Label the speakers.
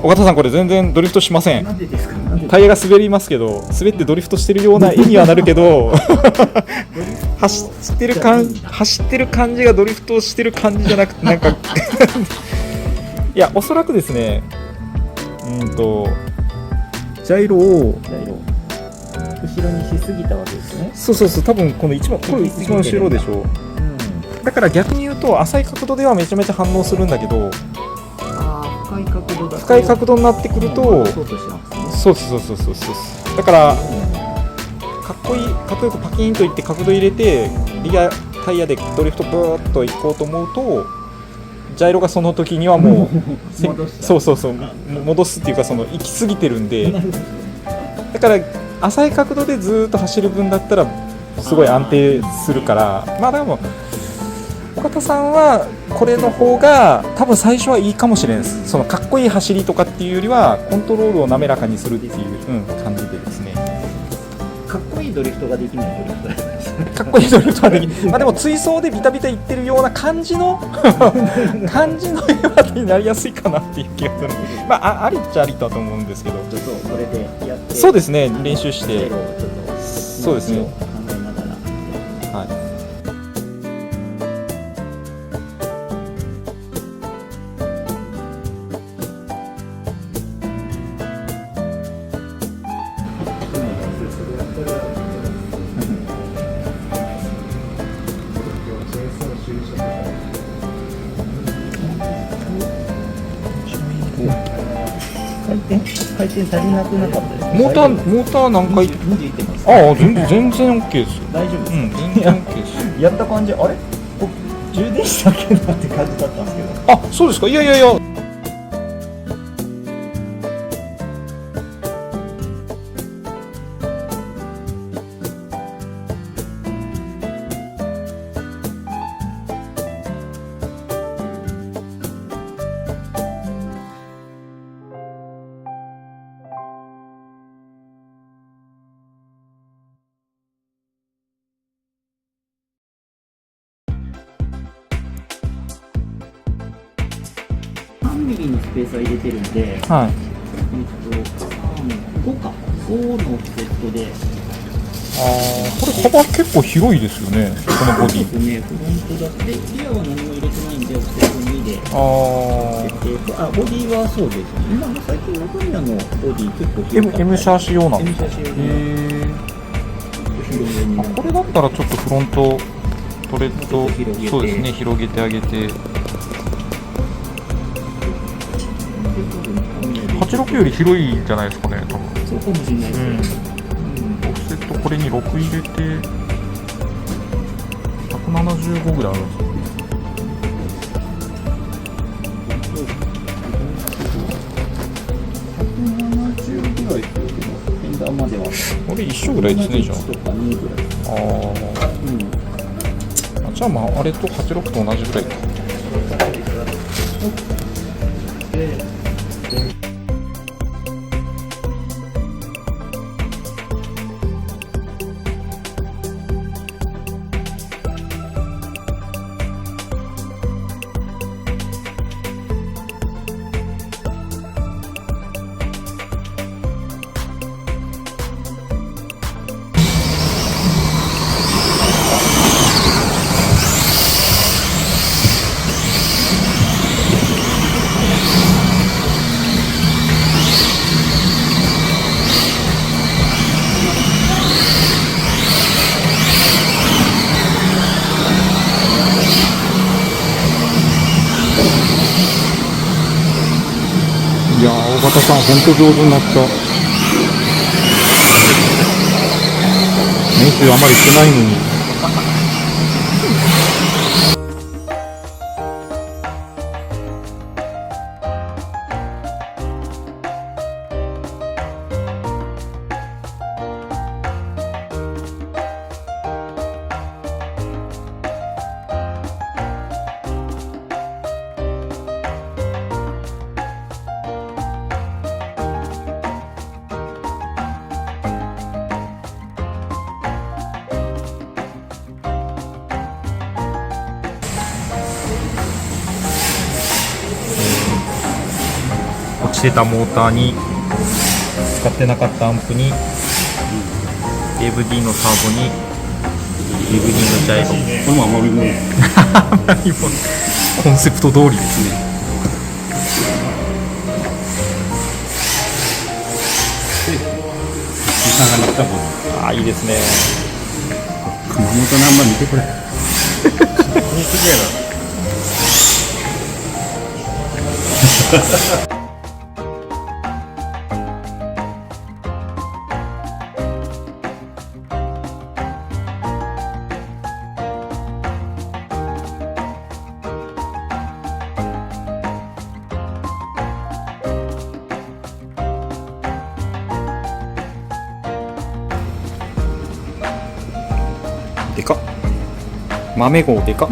Speaker 1: 岡田さん、これ全然ドリフトしません。
Speaker 2: なんでですか。なんで
Speaker 1: タイヤが滑りますけど、滑ってドリフトしてるような絵にはなるけど走ってる感じがドリフトしてる感じじゃなくて、なんかいや、おそらくですね、ジャイロを
Speaker 2: 後ろにしすぎたわけですね。
Speaker 1: そう、多分これ一番後ろでしょ。だから逆に言うと、浅い角度ではめちゃめちゃ反応するんだけど、
Speaker 2: 深い角度だと
Speaker 1: 深い角度になってくると、
Speaker 2: そうとしてますね。
Speaker 1: そうだからかっこよくパキンといって角度入れてリアタイヤでドリフトブーッと行こうと思うと、ジャイロがその時にはもう戻すっていうか、その行き過ぎてるんで、だから浅い角度でずっと走る分だったらすごい安定するから、まあでも岡田さんはこれの方が多分最初はいいかもしれないです。そのかっこいい走りとかっていうよりはコントロールを滑らかにするっていう、感じでですね。
Speaker 2: かっこいいドリフトができないドリフトですね。
Speaker 1: かっこいいドリフトができないまあでも追走でビタビタいってるような感じの絵になりやすいかなっていう気がする。まあありっちゃありだと思うんですけど、
Speaker 2: ちょっとこれでやって、
Speaker 1: そうですね、練習して
Speaker 2: ちょっと
Speaker 1: そうですね、
Speaker 2: 考えながら、
Speaker 1: はい。
Speaker 2: 回転足りなくなかったですか。
Speaker 1: モーター何回
Speaker 2: 20いってます。
Speaker 1: ああ、全然 OK ですよ。
Speaker 2: 大丈夫です。
Speaker 1: 全然 OK です。
Speaker 2: やった感じ、あれこ充電したっけなって感じだったんですけど。
Speaker 1: あ、そうですか。いや。
Speaker 2: 3ミリのスペースは入れてるんで、
Speaker 1: はい。
Speaker 2: 5か。5のセットで。
Speaker 1: これ幅結構広いですよね。このボディ。
Speaker 2: そうですね、フロントだって、リアは何も入れてないんで、オフセット2で。ボディはそうですね。今も最近、中宮のボディ結構広かった。
Speaker 1: M シャーシ用なんですか。
Speaker 2: M シャーシ用
Speaker 1: これだったらちょっとフロントトレッド、そうですね、広げてあげて。86より広いんじゃないですかね、多分。
Speaker 2: そうかもしれないですね。
Speaker 1: オフセットこれに6入れて175ぐらいあるんですか。
Speaker 2: 170ぐらいですよ、フェンダーまでは。
Speaker 1: これ一緒ぐらいですね、じゃ
Speaker 2: 1とか2ぐらい。
Speaker 1: じゃあまああれと86と同じぐらいか。いやー、尾形さん、本当上手になった。練習あまりしてないのに。してたモーターに使ってなかったアンプに AVD のサーボに AVD のジャイロ、
Speaker 3: これも余りもん。
Speaker 1: コンセプト通りですね。
Speaker 3: 時間がなったもん。
Speaker 1: ああいいですね。
Speaker 3: 熊本ナンバー見てこれ。これすげえな。
Speaker 1: でかっ、豆号でかっ